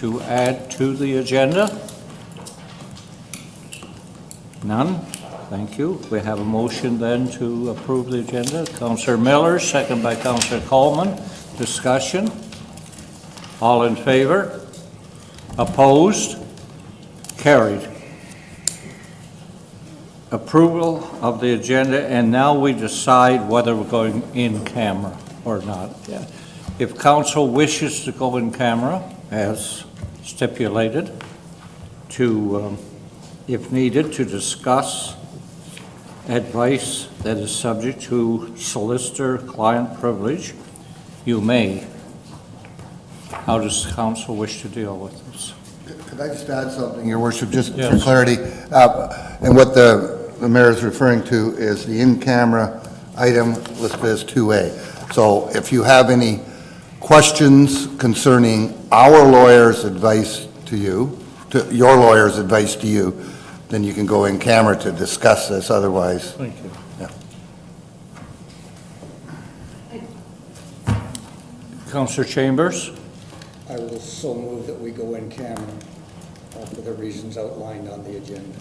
to add to the agenda? None? Thank you. We have a motion then to approve the agenda. Councillor Miller, second by Councillor Coleman. Discussion? All in favor? Opposed? Carried. Approval of the agenda, and now we decide whether we're going in camera or not. Yeah. If council wishes to go in camera, as stipulated, to, if needed, to discuss advice that is subject to solicitor-client privilege, you may. How does council wish to deal with this? Could I just add something, Your Worship, just Yes. for clarity? And what the mayor is referring to is the in-camera item listed as 2A. So if you have any questions concerning our lawyer's advice to you, to your lawyer's advice to you, then you can go in camera to discuss this. Otherwise, Thank you. Yeah. Councillor Chambers? I will so move that we go in camera for the reasons outlined on the agenda.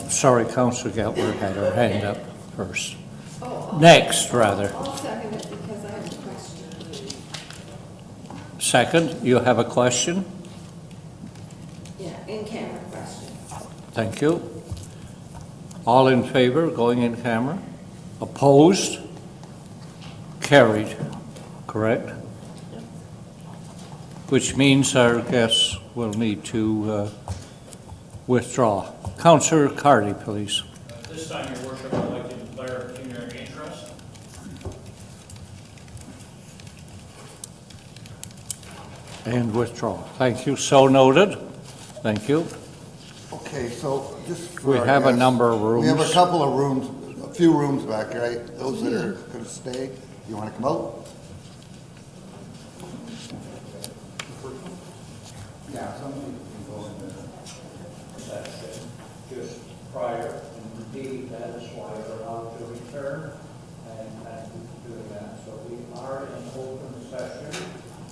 Sorry, Councillor Geltler had her hand up first. Oh, Next, rather. I'll second it because I have a question. Second, you have a question? Yeah, in-camera question. Thank you. All in favor, going in camera? Opposed? Carried, correct? Which means our guests will need to withdraw. Councillor Cardy, please. This time, Your Worship, I'd like to declare pecuniary interest. And withdraw. Thank you. So noted. Thank you. Okay, so just for We our have a guests, number of rooms. We have a couple of rooms, a few rooms back here, right? Those that are going to stay, you want to come out? Yeah, some people can go in the session just prior, and indeed, that is why we're allowed to return, and thank you for doing that. So we are in open session,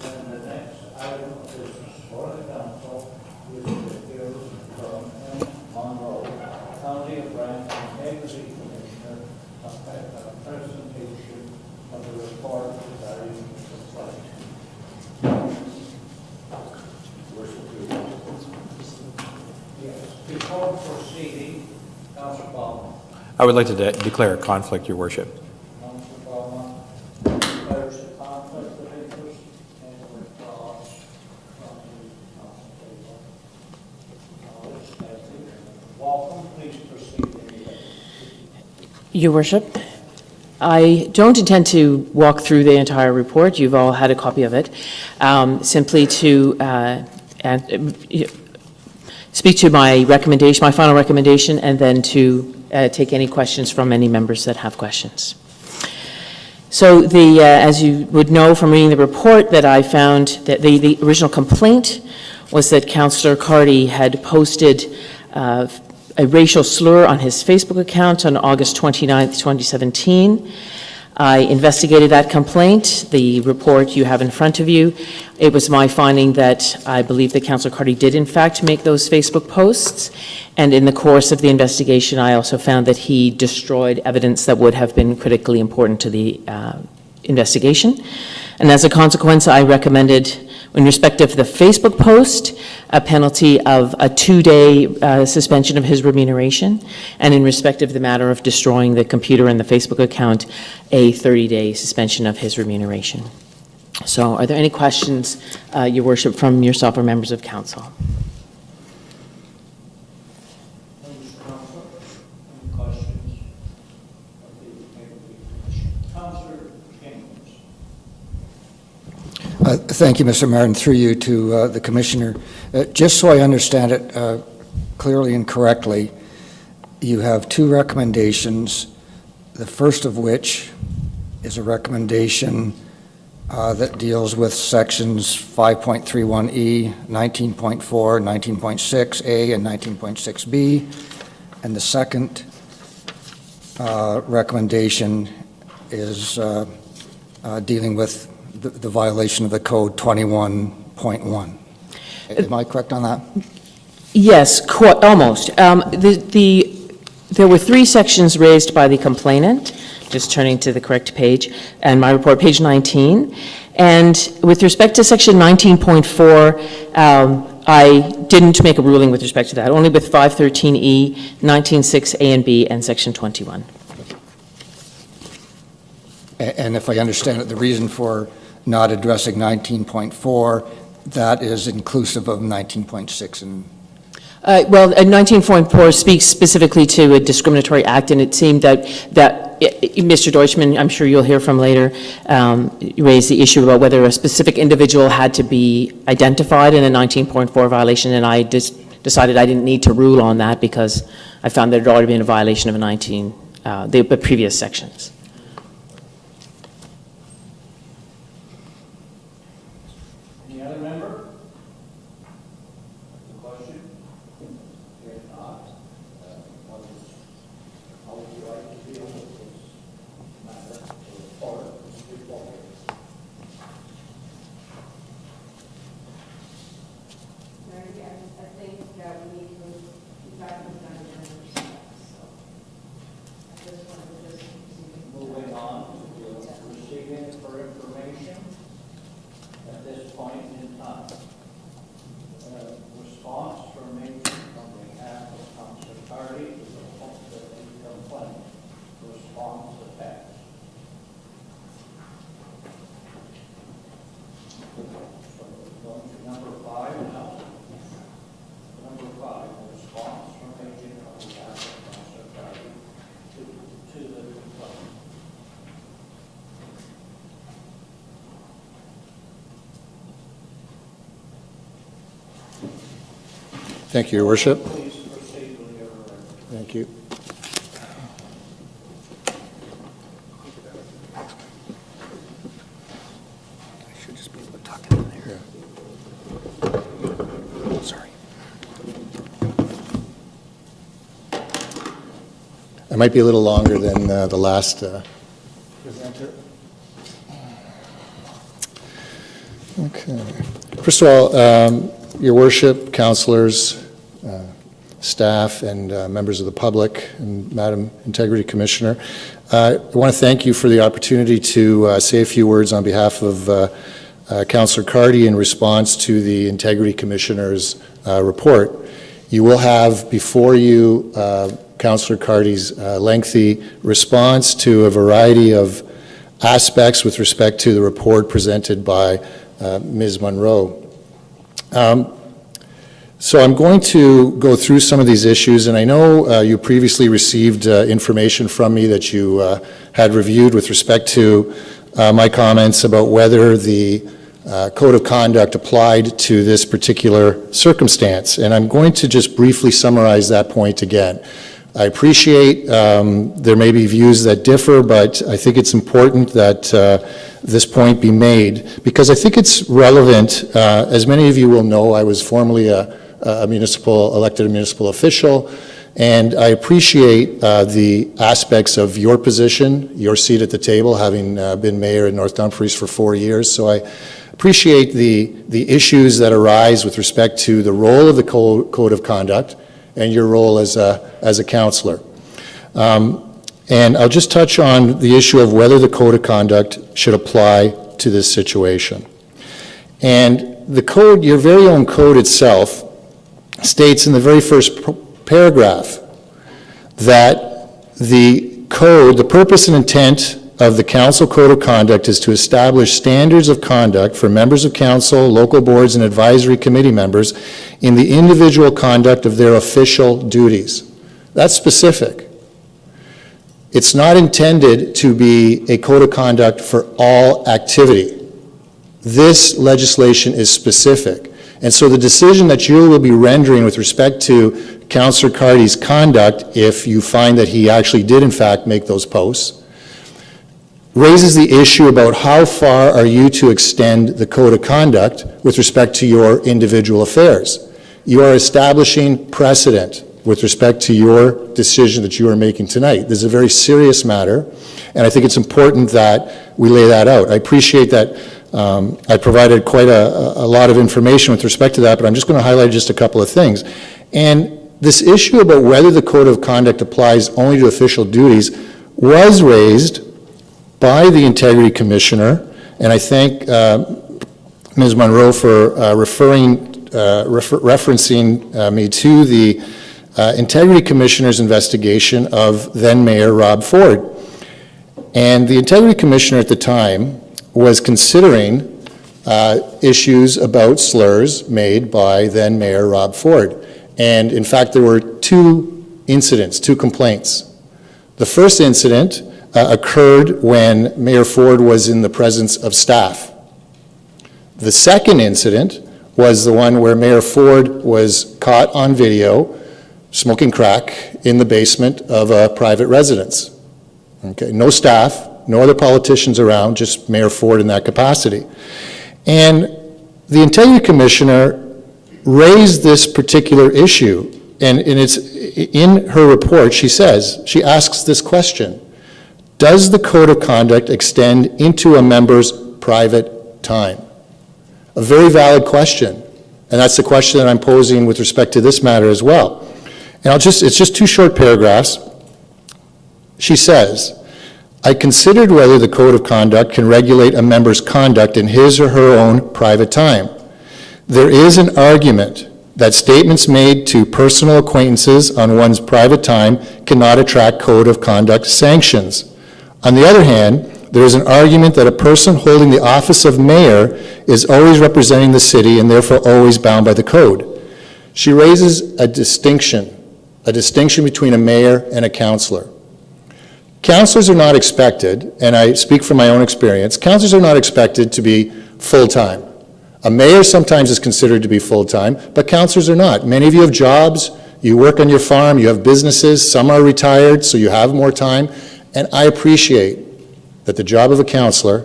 and the next item of business for the council is the appeal from M. Monroe, County of Brant, Integrity Commissioner, a presentation of the report regarding the site. Yes. Before proceeding, Councilor Ballmer. I would like to declare a conflict, Your Worship. Councilor Ballmer declares a conflict of interest and withdraws from the consultation. Welcome, please proceed. Your Worship, I don't intend to walk through the entire report. You've all had a copy of it. Simply to speak to my recommendation, my final recommendation, and then to take any questions from any members that have questions. So as you would know from reading the report, that I found that the original complaint was that Councillor Cardy had posted a racial slur on his Facebook account on August 29th, 2017. I investigated that complaint, the report you have in front of you. It was my finding that I believe that Councillor Cardy did in fact make those Facebook posts, and in the course of the investigation I also found that he destroyed evidence that would have been critically important to the investigation. And as a consequence, I recommended, in respect of the Facebook post, a penalty of a 2-day suspension of his remuneration, and in respect of the matter of destroying the computer and the Facebook account, a 30-day suspension of his remuneration. So are there any questions, Your Worship, from yourself or members of council? Members of council, any questions? Councillor Chambers. Thank you, Mr. Martin, through you to the Commissioner. Just so I understand it clearly and correctly, you have two recommendations, the first of which is a recommendation that deals with sections 5.31E, 19.4, 19.6A, and 19.6B. And the second recommendation is dealing with the violation of the code 21.1. Am I correct on that? Yes, almost. There were 3 sections raised by the complainant, just turning to the correct page, and my report, page 19. And with respect to section 19.4, I didn't make a ruling with respect to that, only with 513E, 19.6 A and B, and section 21. And if I understand it, the reason for not addressing 19.4, that is inclusive of 19.6 and... Well, 19.4 speaks specifically to a discriminatory act, and it seemed that Mr. Deutschman, I'm sure you'll hear from later, raised the issue about whether a specific individual had to be identified in a 19.4 violation, and I decided I didn't need to rule on that because I found there had already been a violation of the previous sections. Any other member? The question? If not, how would you like to deal with this matter or this report? Mary, I think we need to, in fact, we've done it ourselves, so I just wanted to just... Moving on to receiving for information at this point in time. Response from me on behalf of Councilor Carty to the complaint. Response attached. So we're going to number 5 now. Number 5, response from agent on behalf of Councilor Carty to the complaint. Thank you, Your Worship. Please proceed with your Thank you. I should just be able to tuck it in there. Sorry. I might be a little longer than the last presenter. Okay. First of all, Your Worship, councillors, staff, and members of the public, and Madam Integrity Commissioner, I want to thank you for the opportunity to say a few words on behalf of Councillor Carty in response to the Integrity Commissioner's report. You will have before you Councillor Carty's lengthy response to a variety of aspects with respect to the report presented by Ms. Monroe. So I'm going to go through some of these issues, and I know you previously received information from me that you had reviewed with respect to my comments about whether the code of conduct applied to this particular circumstance, and I'm going to just briefly summarize that point again. I appreciate there may be views that differ, but I think it's important that this point be made because I think it's relevant. As many of you will know, I was formerly a elected municipal official, and I appreciate the aspects of your position, your seat at the table, having been mayor in North Dumfries for 4 years. So I appreciate the issues that arise with respect to the role of the code of conduct and your role as a councillor. And I'll just touch on the issue of whether the code of conduct should apply to this situation. And the code, your very own code itself, states in the very first paragraph that the code, the purpose and intent of the council code of conduct is to establish standards of conduct for members of council, local boards, and advisory committee members in the individual conduct of their official duties. That's specific. It's not intended to be a code of conduct for all activity. This legislation is specific. And so the decision that you will be rendering with respect to Councillor Carty's conduct, if you find that he actually did in fact make those posts, raises the issue about how far are you to extend the code of conduct with respect to your individual affairs. You are establishing precedent with respect to your decision that you are making tonight. This is a very serious matter, and I think it's important that we lay that out. I appreciate that I provided quite a lot of information with respect to that, but I'm just going to highlight just a couple of things. And this issue about whether the code of conduct applies only to official duties was raised by the Integrity Commissioner, and I thank Ms. Monroe for referencing me to the Integrity Commissioner's investigation of then Mayor Rob Ford. And the Integrity Commissioner at the time was considering issues about slurs made by then Mayor Rob Ford. And in fact, there were two incidents, two complaints. The first incident occurred when Mayor Ford was in the presence of staff. The second incident was the one where Mayor Ford was caught on video smoking crack in the basement of a private residence. Okay, no staff, no other politicians around, just Mayor Ford in that capacity. And the Integrity Commissioner raised this particular issue, and it's in her report. She asks this question: does the code of conduct extend into a member's private time? A very valid question, and that's the question that I'm posing with respect to this matter as well. And it's just two short paragraphs. She says, I considered whether the code of conduct can regulate a member's conduct in his or her own private time. There is an argument that statements made to personal acquaintances on one's private time cannot attract code of conduct sanctions. On the other hand, there is an argument that a person holding the office of mayor is always representing the city and therefore always bound by the code. She raises a distinction between a mayor and a councillor. Councillors are not expected, and I speak from my own experience, councillors are not expected to be full-time. A mayor sometimes is considered to be full-time, but councillors are not. Many of you have jobs, you work on your farm, you have businesses, some are retired, so you have more time, and I appreciate that the job of a councillor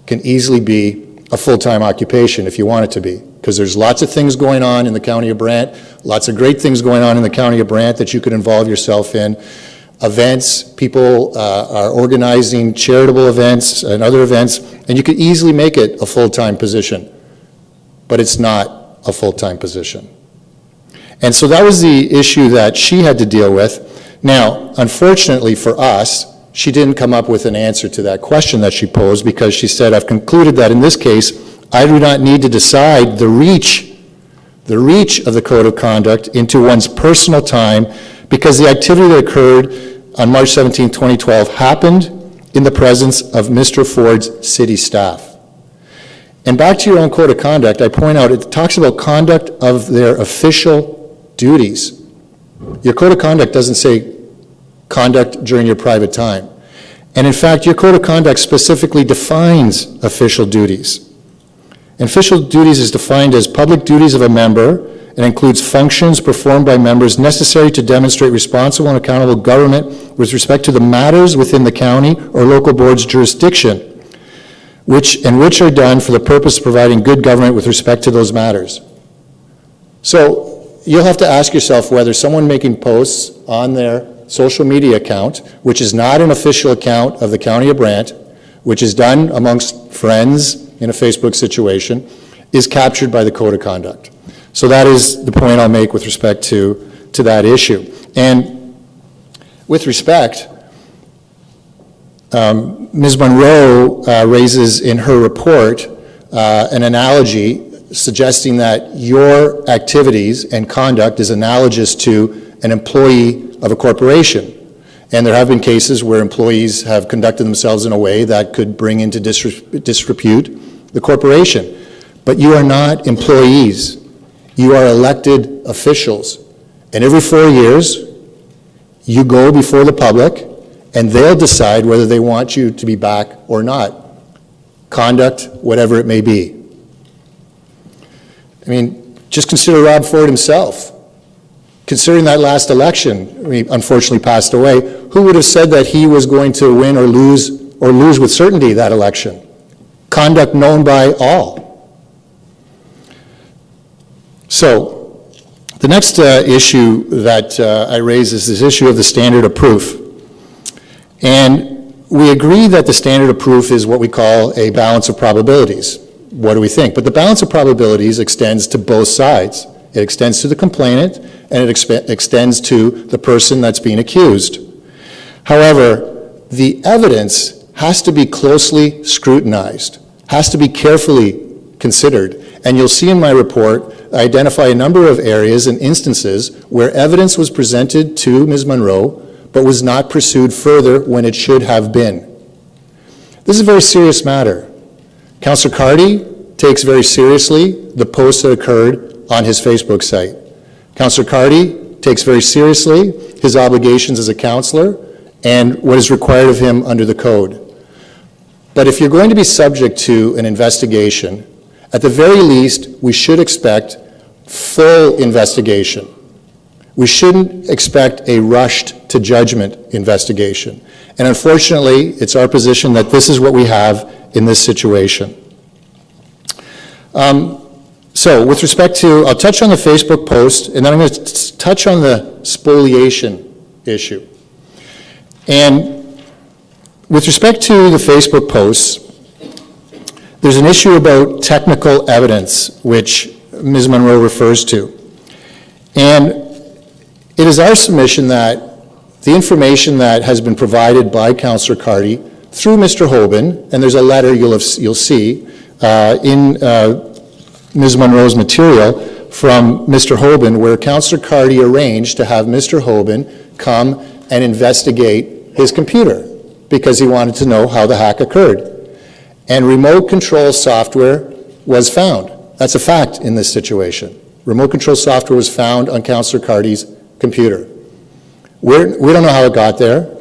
can easily be a full-time occupation if you want it to be, because there's lots of things going on in the County of Brant, lots of great things going on in the County of Brant that you could involve yourself in. Events, people are organizing charitable events and other events, and you could easily make it a full-time position, but it's not a full-time position. And so that was the issue that she had to deal with. Now, unfortunately for us, she didn't come up with an answer to that question that she posed, because she said, I've concluded that in this case, I do not need to decide the reach of the code of conduct into one's personal time, because the activity that occurred on March 17, 2012 happened in the presence of Mr. Ford's city staff. And back to your own code of conduct, I point out it talks about conduct of their official duties. Your code of conduct doesn't say conduct during your private time. And in fact, your code of conduct specifically defines official duties. And official duties is defined as public duties of a member and includes functions performed by members necessary to demonstrate responsible and accountable government with respect to the matters within the county or local board's jurisdiction, which are done for the purpose of providing good government with respect to those matters. So you'll have to ask yourself whether someone making posts on their social media account, which is not an official account of the County of Brant, which is done amongst friends in a Facebook situation, is captured by the code of conduct. So that is the point I'll make with respect to that issue. And with respect, Ms. Monroe raises in her report an analogy suggesting that your activities and conduct is analogous to an employee of a corporation. And there have been cases where employees have conducted themselves in a way that could bring into disrepute the corporation. But you are not employees. You are elected officials. And every 4 years, you go before the public, and they'll decide whether they want you to be back or not. Conduct, whatever it may be. I mean, just consider Rob Ford himself. Considering that last election, he unfortunately passed away, who would have said that he was going to win or lose with certainty that election? Conduct known by all. So, the next issue that I raise is this issue of the standard of proof. And we agree that the standard of proof is what we call a balance of probabilities. what do we think? But the balance of probabilities extends to both sides. It extends to the complainant, and it extends to the person that's being accused. However, the evidence has to be closely scrutinized, has to be carefully considered. And you'll see in my report, I identify a number of areas and instances where evidence was presented to Ms. Monroe, but was not pursued further when it should have been. This is a very serious matter. Councillor Carty takes very seriously the post that occurred on his Facebook site. Councillor Carty takes very seriously his obligations as a councillor and what is required of him under the code. But if you're going to be subject to an investigation, at the very least, we should expect full investigation. We shouldn't expect a rushed to judgment investigation. And unfortunately, it's our position that this is what we have in this situation. So with respect to, I'll touch on the Facebook post, and then I'm going to touch on the spoliation issue. And with respect to the Facebook posts, there's an issue about technical evidence, which Ms. Monroe refers to. And it is our submission that the information that has been provided by Councillor Carty through Mr. Hoban, and there's a letter you'll see in Ms. Monroe's material from Mr. Hoban, where Councillor Carty arranged to have Mr. Hoban come and investigate his computer because he wanted to know how the hack occurred. And remote control software was found. That's a fact in this situation. Remote control software was found on Councillor Carty's computer. We don't know how it got there,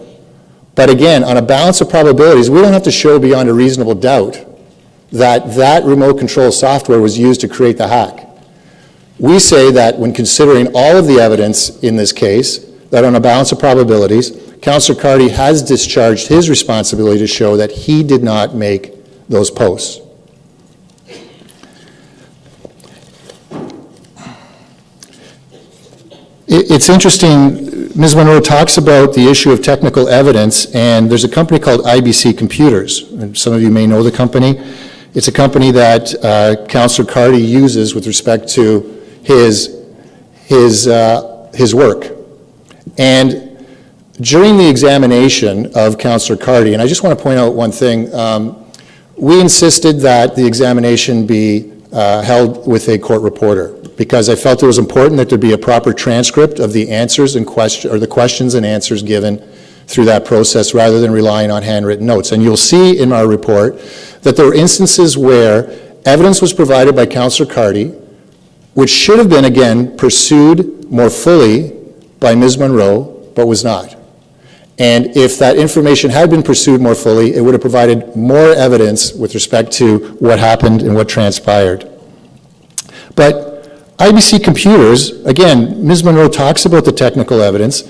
but again, on a balance of probabilities, we don't have to show beyond a reasonable doubt that that remote control software was used to create the hack. We say that when considering all of the evidence in this case, that on a balance of probabilities, Councillor Carty has discharged his responsibility to show that he did not make those posts. It's interesting, Ms. Monroe talks about the issue of technical evidence, and there's a company called IBC Computers. And some of you may know the company. It's a company that Councillor Carty uses with respect to his work. And during the examination of Councillor Carty, and I just want to point out one thing, we insisted that the examination be held with a court reporter because I felt it was important that there be a proper transcript of the answers and the questions and answers given through that process rather than relying on handwritten notes. And you'll see in our report that there were instances where evidence was provided by Councillor Carty, which should have been, again, pursued more fully by Ms. Monroe, but was not. And if that information had been pursued more fully, it would have provided more evidence with respect to what happened and what transpired. But IBC Computers, again, Ms. Monroe talks about the technical evidence,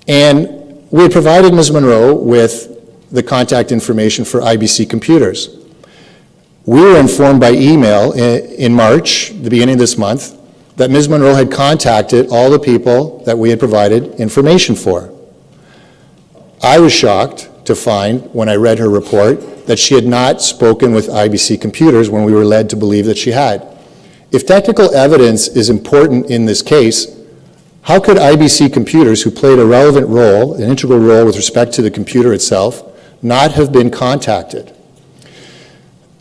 and we had provided Ms. Monroe with the contact information for IBC Computers. We were informed by email in March, the beginning of this month, that Ms. Monroe had contacted all the people that we had provided information for. I was shocked to find, when I read her report, that she had not spoken with IBC Computers when we were led to believe that she had. If technical evidence is important in this case, how could IBC Computers, who played a relevant role, an integral role with respect to the computer itself, not have been contacted?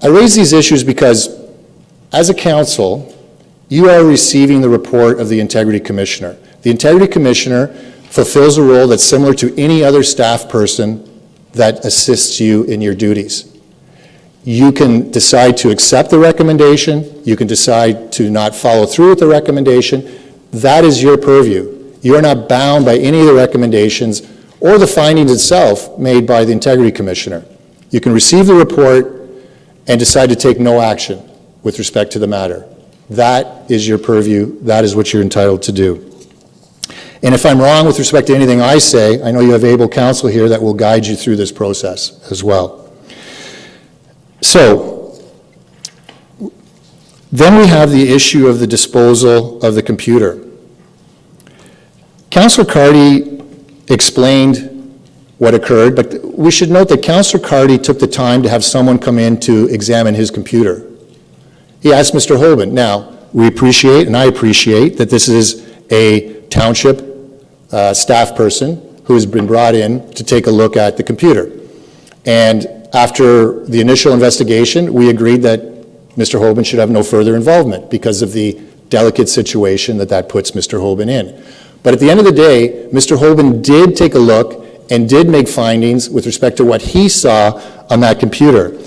I raise these issues because, as a council, you are receiving the report of the Integrity Commissioner. The Integrity Commissioner fulfills a role that's similar to any other staff person that assists you in your duties. You can decide to accept the recommendation. You can decide to not follow through with the recommendation. That is your purview. You are not bound by any of the recommendations or the findings itself made by the Integrity Commissioner. You can receive the report and decide to take no action with respect to the matter. That is your purview. That is what you're entitled to do. And if I'm wrong with respect to anything I say, I know you have able counsel here that will guide you through this process as well. So, then we have the issue of the disposal of the computer. Councillor Carty explained what occurred, but we should note that Councillor Carty took the time to have someone come in to examine his computer. He asked Mr. Hoban. Now, we appreciate, and I appreciate, that this is a township staff person who has been brought in to take a look at the computer. And after the initial investigation, we agreed that Mr. Hoban should have no further involvement because of the delicate situation that puts Mr. Hoban in. But at the end of the day, Mr. Hoban did take a look and did make findings with respect to what he saw on that computer.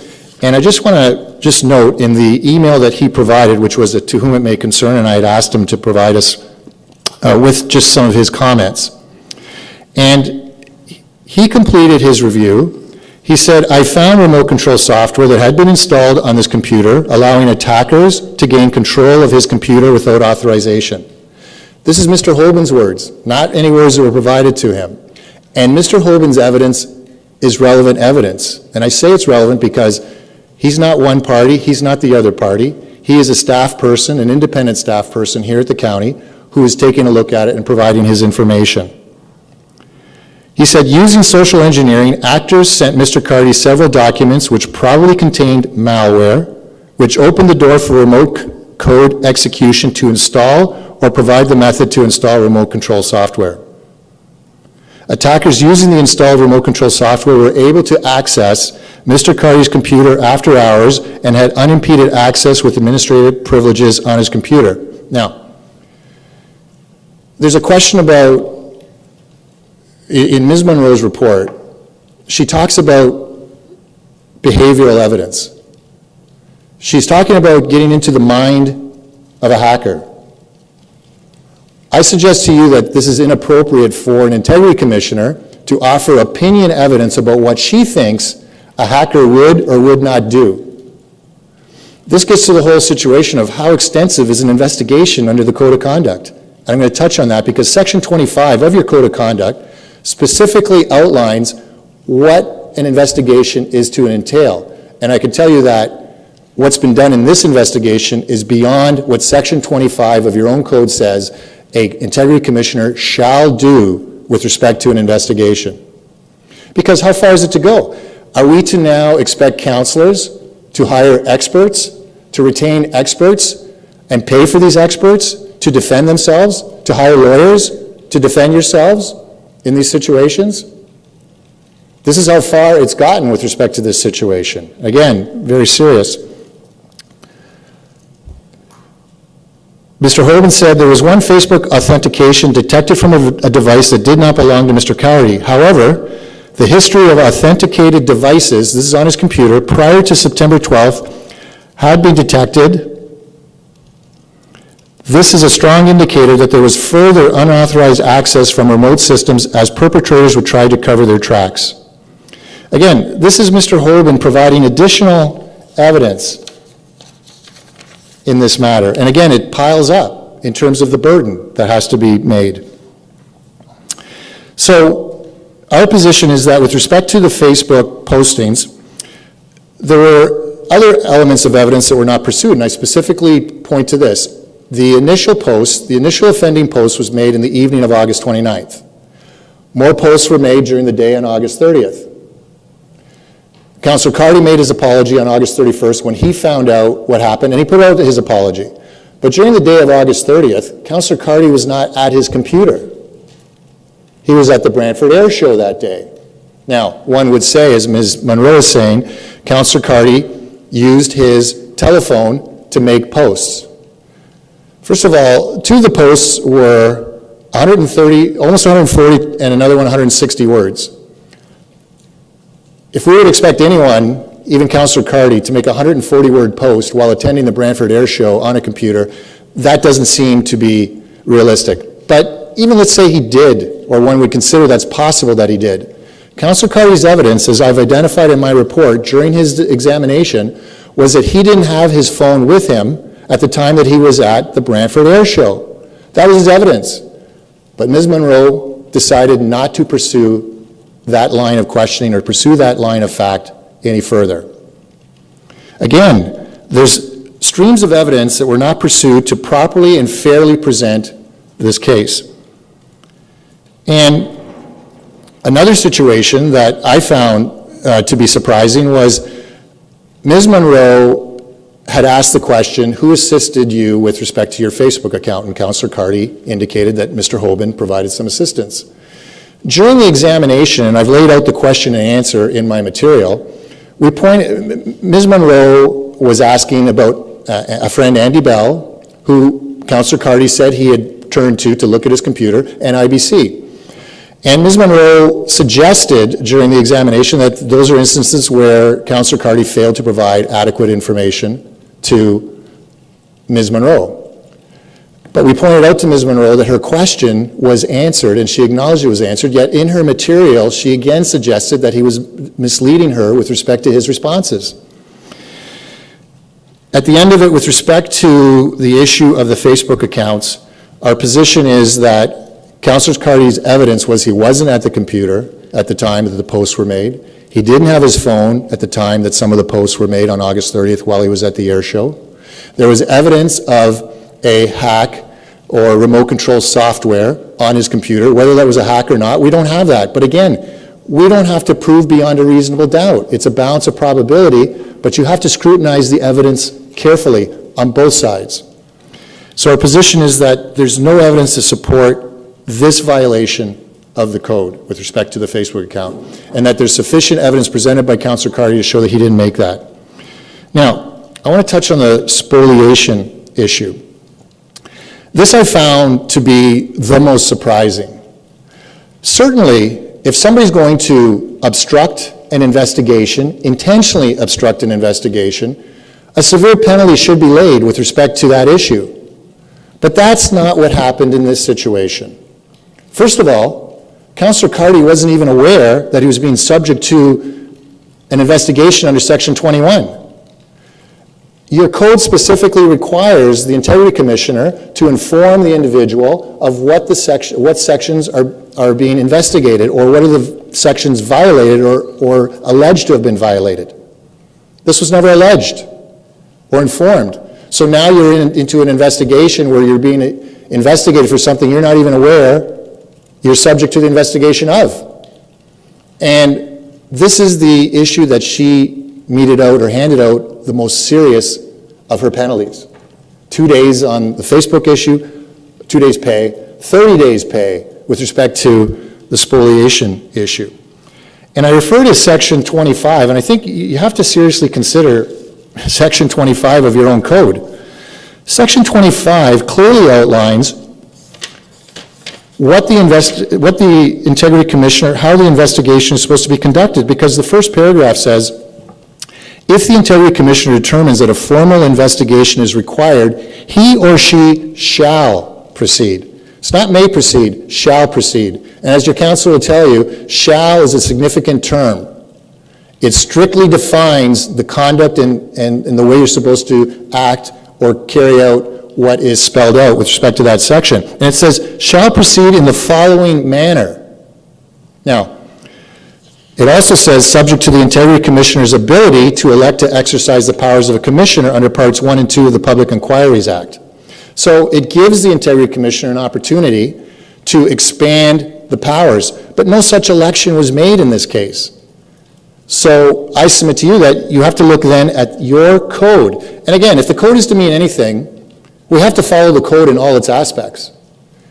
And I just want to note in the email that he provided, which was a to whom it may concern, and I had asked him to provide us with just some of his comments. And he completed his review. He said, I found remote control software that had been installed on this computer, allowing attackers to gain control of his computer without authorization. This is Mr. Hoban's words, not any words that were provided to him. And Mr. Hoban's evidence is relevant evidence. And I say it's relevant because he's not one party, he's not the other party. He is a staff person, an independent staff person here at the county who is taking a look at it and providing his information. He said, using social engineering, actors sent Mr. Carty several documents which probably contained malware, which opened the door for remote code execution to install or provide the method to install remote control software. Attackers using the installed remote control software were able to access Mr. Carty's computer after hours and had unimpeded access with administrative privileges on his computer. Now, there's a question about, in Ms. Monroe's report, she talks about behavioral evidence. She's talking about getting into the mind of a hacker. I suggest to you that this is inappropriate for an integrity commissioner to offer opinion evidence about what she thinks a hacker would or would not do. This gets to the whole situation of how extensive is an investigation under the Code of Conduct. And I'm going to touch on that because Section 25 of your Code of Conduct specifically outlines what an investigation is to entail. And I can tell you that what's been done in this investigation is beyond what Section 25 of your own code says an integrity commissioner shall do with respect to an investigation. Because how far is it to go? Are we to now expect counselors to hire experts, to retain experts, and pay for these experts to defend themselves, to hire lawyers to defend yourselves in these situations? This is how far it's gotten with respect to this situation. Again, very serious. Mr. Hoban said there was one Facebook authentication detected from a device that did not belong to Mr. Carty. However, the history of authenticated devices, this is on his computer, prior to September 12th, had been detected. This is a strong indicator that there was further unauthorized access from remote systems as perpetrators would try to cover their tracks. Again, this is Mr. Hoban providing additional evidence in this matter. And again, it piles up in terms of the burden that has to be made. So our position is that with respect to the Facebook postings, there were other elements of evidence that were not pursued, and I specifically point to this. The initial post, the initial offending post was made in the evening of August 29th. More posts were made during the day on August 30th. Councillor Carty made his apology on August 31st when he found out what happened, and he put out his apology. But during the day of August 30th, Councillor Carty was not at his computer. He was at the Brantford Air Show that day. Now, one would say, as Ms. Monroe is saying, Councillor Carty used his telephone to make posts. First of all, two of the posts were 130, almost 140, and another one 160 words. If we would expect anyone, even Councillor Carty, to make a 140-word post while attending the Brantford Air Show on a computer, that doesn't seem to be realistic. But even let's say he did, or one would consider that's possible that he did. Councillor Carty's evidence, as I've identified in my report during his examination, was that he didn't have his phone with him at the time that he was at the Brantford Air Show. That was his evidence. But Ms. Monroe decided not to pursue that line of questioning or pursue that line of fact any further. Again, there's streams of evidence that were not pursued to properly and fairly present this case. And Another situation that I found to be surprising was Ms. Monroe had asked the question, who assisted you with respect to your Facebook account? And Councillor Carty indicated that Mr. Hoban provided some assistance. During the examination, and I've laid out the question and answer in my material, Ms. Monroe was asking about a friend, Andy Bell, who Councillor Carty said he had turned to look at his computer, and IBC. And Ms. Monroe suggested during the examination that those are instances where Councillor Carty failed to provide adequate information to Ms. Monroe. But we pointed out to Ms. Monroe that her question was answered, and she acknowledged it was answered, yet in her material, she again suggested that he was misleading her with respect to his responses. At the end of it, with respect to the issue of the Facebook accounts, our position is that Councillor Carty's evidence was he wasn't at the computer at the time that the posts were made. He didn't have his phone at the time that some of the posts were made on August 30th while he was at the air show. There was evidence of a hack or remote control software on his computer. Whether that was a hack or not, we don't have that. But again, we don't have to prove beyond a reasonable doubt. It's a balance of probability, but you have to scrutinize the evidence carefully on both sides. So our position is that there's no evidence to support this violation of the code with respect to the Facebook account, and that there's sufficient evidence presented by Councillor Carty to show that he didn't make that. Now, I want to touch on the spoliation issue. This I found to be the most surprising. Certainly, if somebody's going to obstruct an investigation, intentionally obstruct an investigation, a severe penalty should be laid with respect to that issue. But that's not what happened in this situation. First of all, Councillor Carty wasn't even aware that he was being subject to an investigation under Section 21. Your code specifically requires the Integrity Commissioner to inform the individual of what sections are being investigated, or what are the sections violated or alleged to have been violated. This was never alleged or informed. So now you're into an investigation where you're being investigated for something you're not even aware you're subject to the investigation of. And this is the issue that she meted out or handed out the most serious of her penalties. 2 days on the Facebook issue, 2 days pay, 30 days pay with respect to the spoliation issue. And I refer to Section 25, and I think you have to seriously consider Section 25 of your own code. Section 25 clearly outlines what the Integrity Commissioner, how the investigation is supposed to be conducted, because the first paragraph says, if the Integrity Commissioner determines that a formal investigation is required, he or she shall proceed. It's not may proceed, shall proceed. And as your counsel will tell you, shall is a significant term. It strictly defines the conduct and the way you're supposed to act or carry out what is spelled out with respect to that section. And it says, shall proceed in the following manner. Now, it also says, subject to the Integrity Commissioner's ability to elect to exercise the powers of a commissioner under Parts 1 and 2 of the Public Inquiries Act. So it gives the Integrity Commissioner an opportunity to expand the powers, but no such election was made in this case. So I submit to you that you have to look then at your code. And again, if the code is to mean anything, we have to follow the code in all its aspects.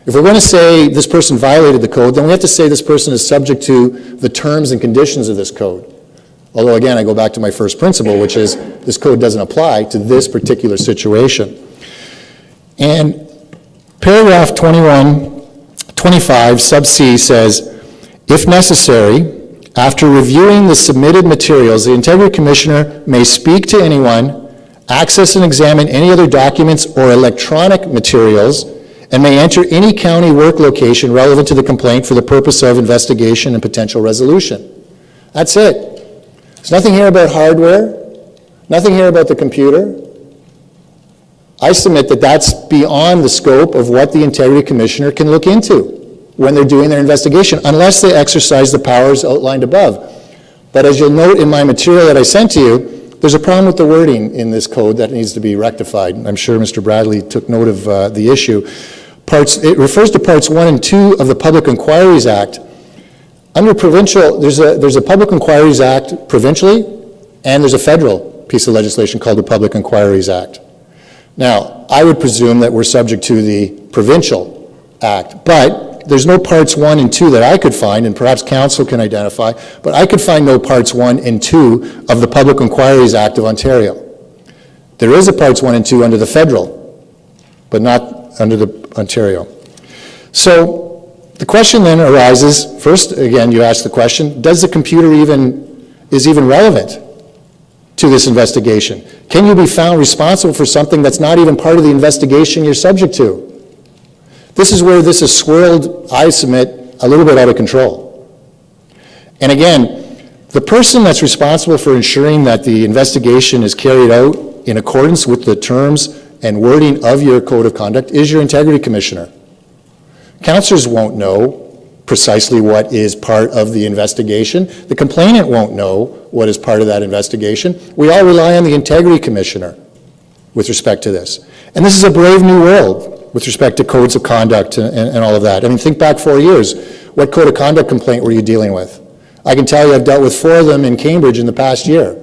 If we're going to say this person violated the code, then we have to say this person is subject to the terms and conditions of this code. Although, again, I go back to my first principle, which is this code doesn't apply to this particular situation. And paragraph 25, sub C says, if necessary, after reviewing the submitted materials, the Integrity Commissioner may speak to anyone, access and examine any other documents or electronic materials, and may enter any county work location relevant to the complaint for the purpose of investigation and potential resolution. That's it. There's nothing here about hardware, nothing here about the computer. I submit that that's beyond the scope of what the Integrity Commissioner can look into when they're doing their investigation, unless they exercise the powers outlined above. But as you'll note in my material that I sent to you, there's a problem with the wording in this code that needs to be rectified. I'm sure Mr. Bradley took note of the issue. It refers to Parts 1 and 2 of the Public Inquiries Act. under provincial, there's a Public Inquiries Act provincially, and there's a federal piece of legislation called the Public Inquiries Act. Now, I would presume that we're subject to the provincial act, but there's no parts 1 and 2 that I could find, and perhaps council can identify, but I could find no parts 1 and 2 of the Public Inquiries Act of Ontario. There is a parts 1 and 2 under the federal, but not under the Ontario. So the question then arises, first, again, you ask the question, does the computer is even relevant to this investigation? Can you be found responsible for something that's not even part of the investigation you're subject to? This is where this is swirled, I submit, a little bit out of control. And again, the person that's responsible for ensuring that the investigation is carried out in accordance with the terms and wording of your code of conduct is your integrity commissioner. Councillors won't know precisely what is part of the investigation. The complainant won't know what is part of that investigation. We all rely on the integrity commissioner with respect to this. And this is a brave new world with respect to codes of conduct and all of that. I mean, think back 4 years. What code of conduct complaint were you dealing with? I can tell you I've dealt with 4 of them in Cambridge in the past year.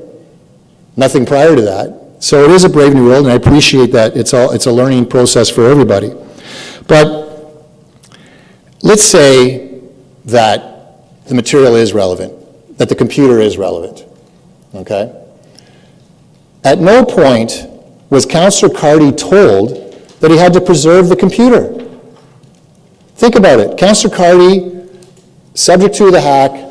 Nothing prior to that. So it is a brave new world, and I appreciate that it's a learning process for everybody. But let's say that the material is relevant, that the computer is relevant, okay? At no point was Councillor Carty told that he had to preserve the computer. Think about it. Councillor Carty, subject to the hack,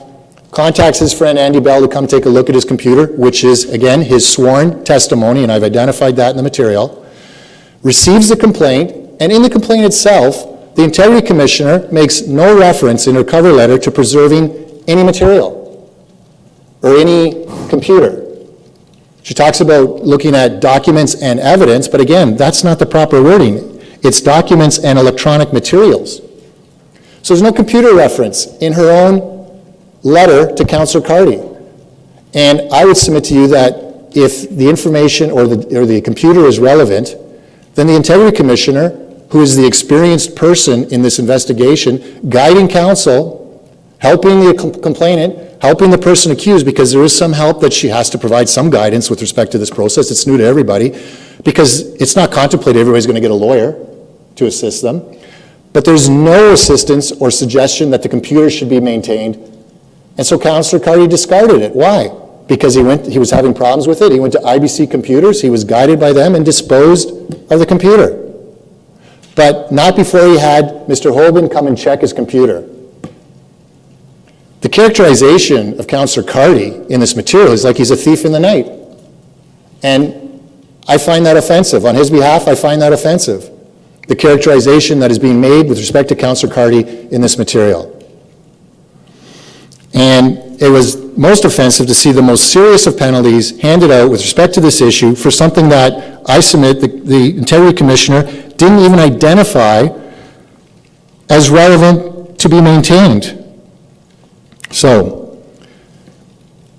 contacts his friend Andy Bell to come take a look at his computer, which is, again, his sworn testimony, and I've identified that in the material, receives the complaint, and in the complaint itself, the Integrity Commissioner makes no reference in her cover letter to preserving any material or any computer. She talks about looking at documents and evidence, but again, that's not the proper wording. It's documents and electronic materials. So there's no computer reference in her own letter to Councillor Carty. And I would submit to you that if the information or the computer is relevant, then the Integrity Commissioner, who is the experienced person in this investigation, guiding counsel, helping the complainant, helping the person accused, because there is some help that she has to provide some guidance with respect to this process. It's new to everybody, because it's not contemplated everybody's going to get a lawyer to assist them. But there's no assistance or suggestion that the computer should be maintained. And so Councillor Carty discarded it. Why? Because he was having problems with it. He went to IBC Computers, he was guided by them and disposed of the computer. But not before he had Mr. Holben come and check his computer. The characterization of Councillor Carty in this material is like he's a thief in the night. And I find that offensive. On his behalf, I find that offensive. The characterization that is being made with respect to Councillor Carty in this material. And it was most offensive to see the most serious of penalties handed out with respect to this issue for something that I submit the Integrity Commissioner didn't even identify as relevant to be maintained. So,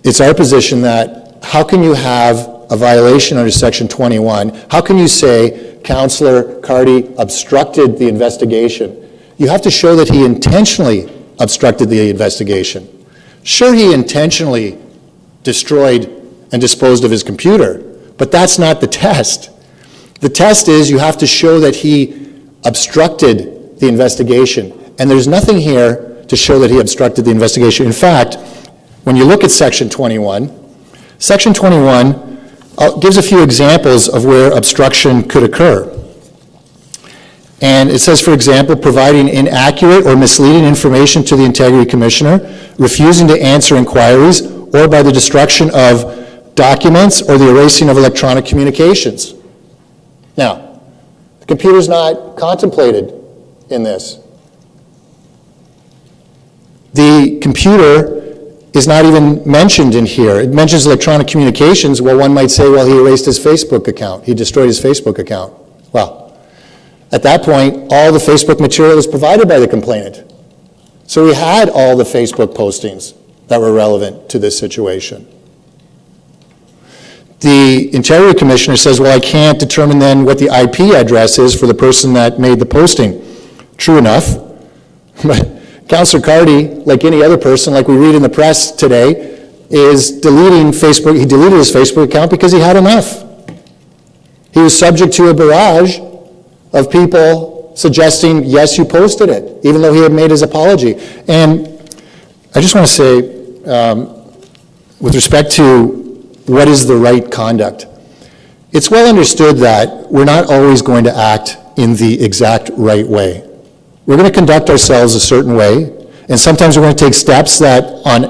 it's our position that how can you have a violation under Section 21? How can you say Councillor Carty obstructed the investigation? You have to show that he intentionally obstructed the investigation. Sure, he intentionally destroyed and disposed of his computer, but that's not the test. The test is you have to show that he obstructed the investigation, and there's nothing here to show that he obstructed the investigation. In fact, when you look at Section 21, Section 21 gives a few examples of where obstruction could occur. And it says, for example, providing inaccurate or misleading information to the Integrity Commissioner, refusing to answer inquiries, or by the destruction of documents or the erasing of electronic communications. Now, the computer's not contemplated in this. The computer is not even mentioned in here. It mentions electronic communications. Well, one might say, well, he erased his Facebook account. He destroyed his Facebook account. Well, at that point, all the Facebook material is provided by the complainant. So we had all the Facebook postings that were relevant to this situation. The Integrity Commissioner says, well, I can't determine then what the IP address is for the person that made the posting. True enough, but Councillor Carty, like any other person, like we read in the press today, is deleting Facebook. He deleted his Facebook account because he had enough. He was subject to a barrage of people suggesting, yes, you posted it, even though he had made his apology. And I just want to say, with respect to what is the right conduct, it's well understood that we're not always going to act in the exact right way. We're going to conduct ourselves a certain way, and sometimes we're going to take steps that,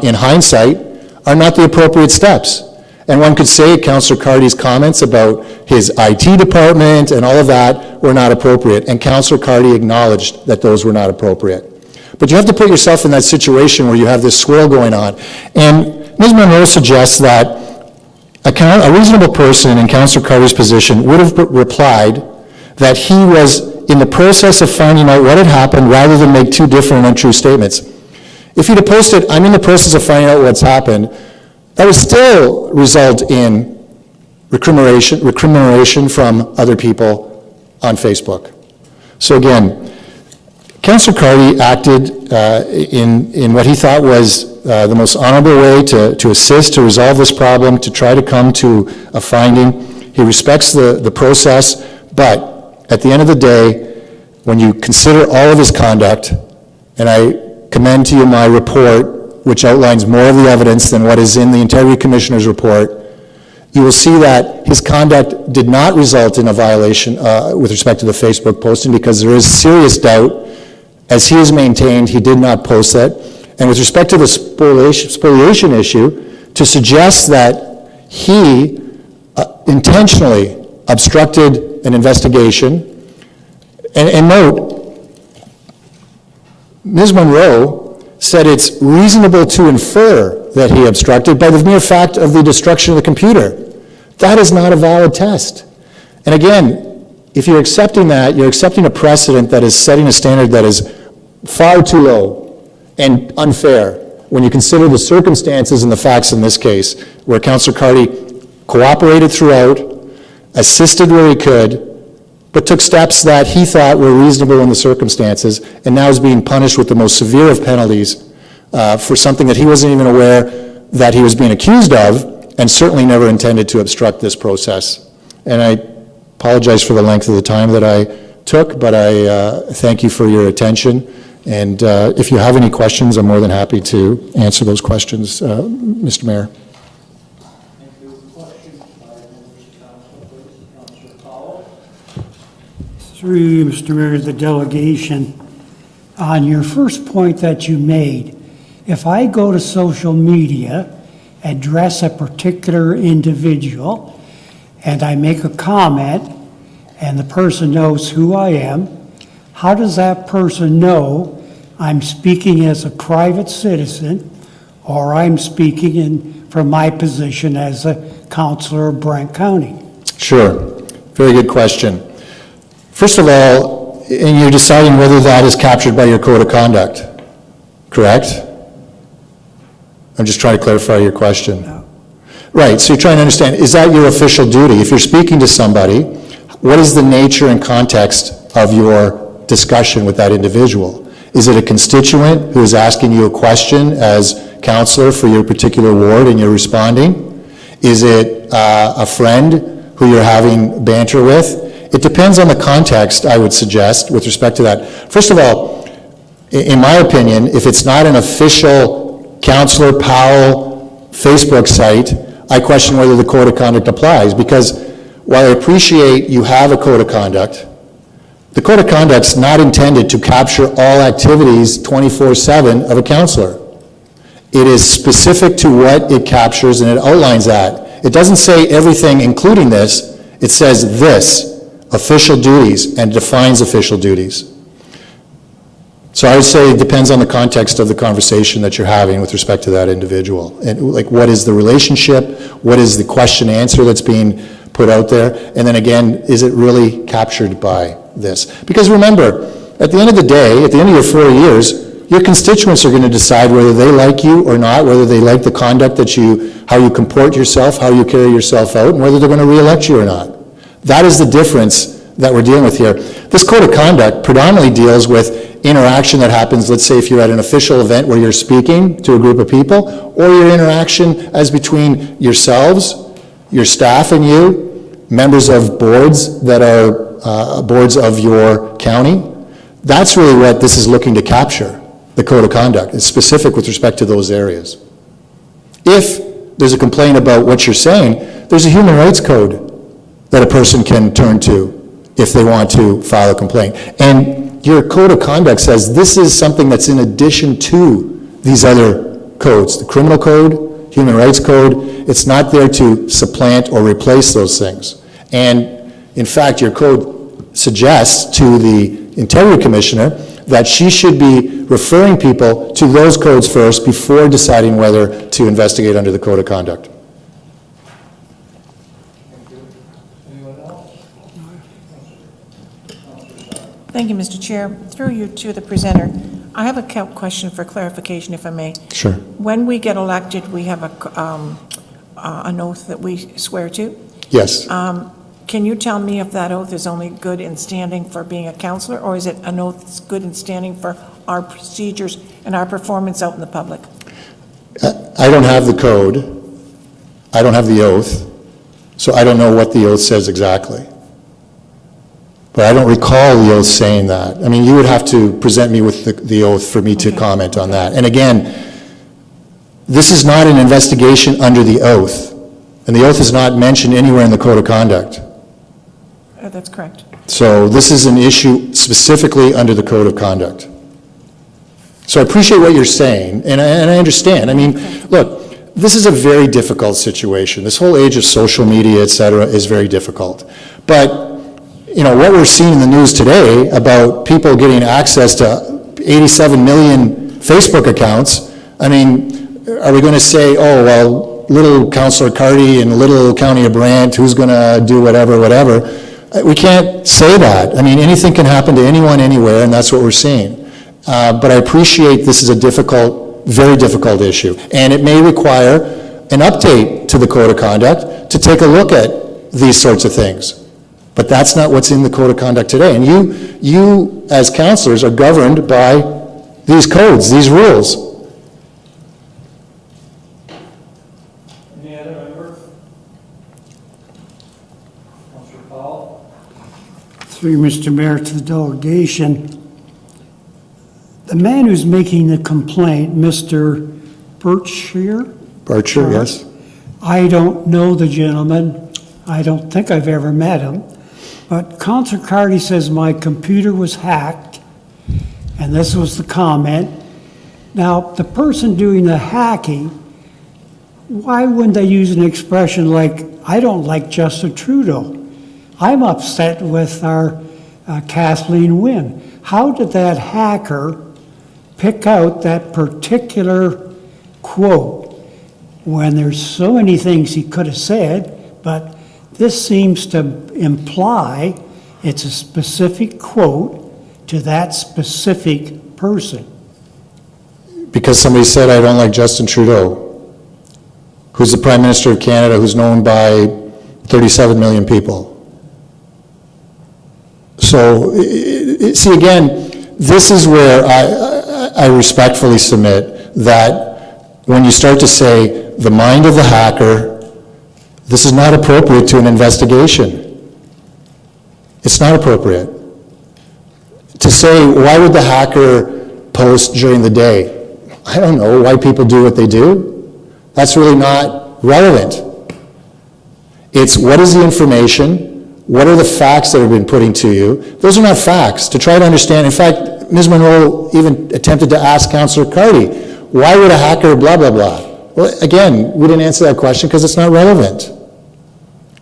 in hindsight, are not the appropriate steps. And one could say Councillor Carty's comments about his IT department and all of that were not appropriate, and Councillor Carty acknowledged that those were not appropriate. But you have to put yourself in that situation where you have this swirl going on. And Ms. Monroe suggests that a reasonable person in Councillor Carty's position would have replied that he was in the process of finding out what had happened rather than make two different untrue statements. If he'd have posted, I'm in the process of finding out what's happened, that would still result in recrimination from other people on Facebook. So again, Councillor Carty acted in what he thought was the most honorable way to assist, to resolve this problem, to try to come to a finding. He respects the process, but at the end of the day, when you consider all of his conduct, and I commend to you my report, which outlines more of the evidence than what is in the Integrity Commissioner's report, you will see that his conduct did not result in a violation with respect to the Facebook posting, because there is serious doubt. As he has maintained, he did not post that. And with respect to the spoliation issue, to suggest that he intentionally obstructed an investigation, and note, Ms. Monroe said it's reasonable to infer that he obstructed by the mere fact of the destruction of the computer. That is not a valid test. And again, if you're accepting that, you're accepting a precedent that is setting a standard that is far too low and unfair when you consider the circumstances and the facts in this case, where Councillor Carty cooperated throughout, assisted where he could, but took steps that he thought were reasonable in the circumstances, and now is being punished with the most severe of penalties for something that he wasn't even aware that he was being accused of, and certainly never intended to obstruct this process. And I apologize for the length of the time that I took, but I thank you for your attention. And if you have any questions, I'm more than happy to answer those questions, Mr. Mayor. Thank you. Questions by members of council, please. Councillor Powell. Through you, Mr. Mayor, the delegation, on your first point that you made, if I go to social media, address a particular individual, and I make a comment, and the person knows who I am, how does that person know I'm speaking as a private citizen, or I'm speaking from my position as a councillor of Brant County? Sure. Very good question. First of all, and you're deciding whether that is captured by your code of conduct, correct? I'm just trying to clarify your question. No. Right, so you're trying to understand, is that your official duty? If you're speaking to somebody, what is the nature and context of your discussion with that individual? Is it a constituent who is asking you a question as councillor for your particular ward and you're responding? Is it a friend who you're having banter with? It depends on the context, I would suggest, with respect to that. First of all, in my opinion, if it's not an official Councillor Powell Facebook site, I question whether the code of conduct applies, because while I appreciate you have a code of conduct, the code of conduct is not intended to capture all activities 24/7 of a councillor. It is specific to what it captures, and it outlines that. It doesn't say everything including this. It says this, official duties, and defines official duties. So I would say it depends on the context of the conversation that you're having with respect to that individual. And like, what is the relationship? What is the question answer that's being put out there? And then again, is it really captured by this? Because remember, at the end of the day, at the end of your 4 years, your constituents are going to decide whether they like you or not, whether they like the conduct that how you comport yourself, how you carry yourself out, and whether they're going to re-elect you or not. That is the difference that we're dealing with here. This code of conduct predominantly deals with interaction that happens, let's say if you're at an official event where you're speaking to a group of people, or your interaction as between yourselves, your staff and you, members of boards that are boards of your county. That's really what this is looking to capture, the code of conduct. It's specific with respect to those areas. If there's a complaint about what you're saying, there's a human rights code that a person can turn to if they want to file a complaint. And your code of conduct says this is something that's in addition to these other codes, the criminal code, human rights code. It's not there to supplant or replace those things. And in fact, your code suggests to the Integrity Commissioner that she should be referring people to those codes first before deciding whether to investigate under the code of conduct. Anyone else? Thank you, Mr. Chair. Through you to the presenter, I have a question for clarification, if I may. Sure. When we get elected, we have an oath that we swear to. Yes. Can you tell me if that oath is only good in standing for being a councillor, or is it an oath that's good in standing for our procedures and our performance out in the public? I don't have the code. I don't have the oath, so I don't know what the oath says exactly. But I don't recall the oath saying that. I mean, you would have to present me with the oath for me to comment on that. And again, this is not an investigation under the oath, and the oath is not mentioned anywhere in the code of conduct. That's correct. So this is an issue specifically under the code of conduct. So I appreciate what you're saying, and I understand. I mean, look, this is a very difficult situation. This whole age of social media, et cetera, is very difficult. But, you know, what we're seeing in the news today about people getting access to 87 million Facebook accounts, I mean, are we going to say, oh, well, little Councillor Carty in little county of Brant, who's going to do whatever, whatever? We can't say that. I mean, anything can happen to anyone, anywhere, and that's what we're seeing. But I appreciate this is a difficult, very difficult issue, and it may require an update to the code of conduct to take a look at these sorts of things. But that's not what's in the code of conduct today. And you as councillors are governed by these codes, these rules. Any other member? Councillor Paul? Through Mr. Mayor to the delegation, the man who's making the complaint, Mr. Barcher, yes. I don't know the gentleman. I don't think I've ever met him. But Councilor Carty says my computer was hacked, and this was the comment. Now, the person doing the hacking, why wouldn't they use an expression like, I don't like Justin Trudeau? I'm upset with our Kathleen Wynne. How did that hacker pick out that particular quote when there's so many things he could have said, but this seems to imply it's a specific quote to that specific person? Because somebody said I don't like Justin Trudeau, who's the Prime Minister of Canada, who's known by 37 million people. So, see, again, this is where I respectfully submit that when you start to say the mind of the hacker, this is not appropriate to an investigation. It's not appropriate. To say, why would the hacker post during the day? I don't know why people do what they do. That's really not relevant. It's what is the information? What are the facts that have been putting to you? Those are not facts. To try to understand, in fact, Ms. Monroe even attempted to ask Councillor Carty, why would a hacker blah, blah, blah? Well, again, we didn't answer that question because it's not relevant.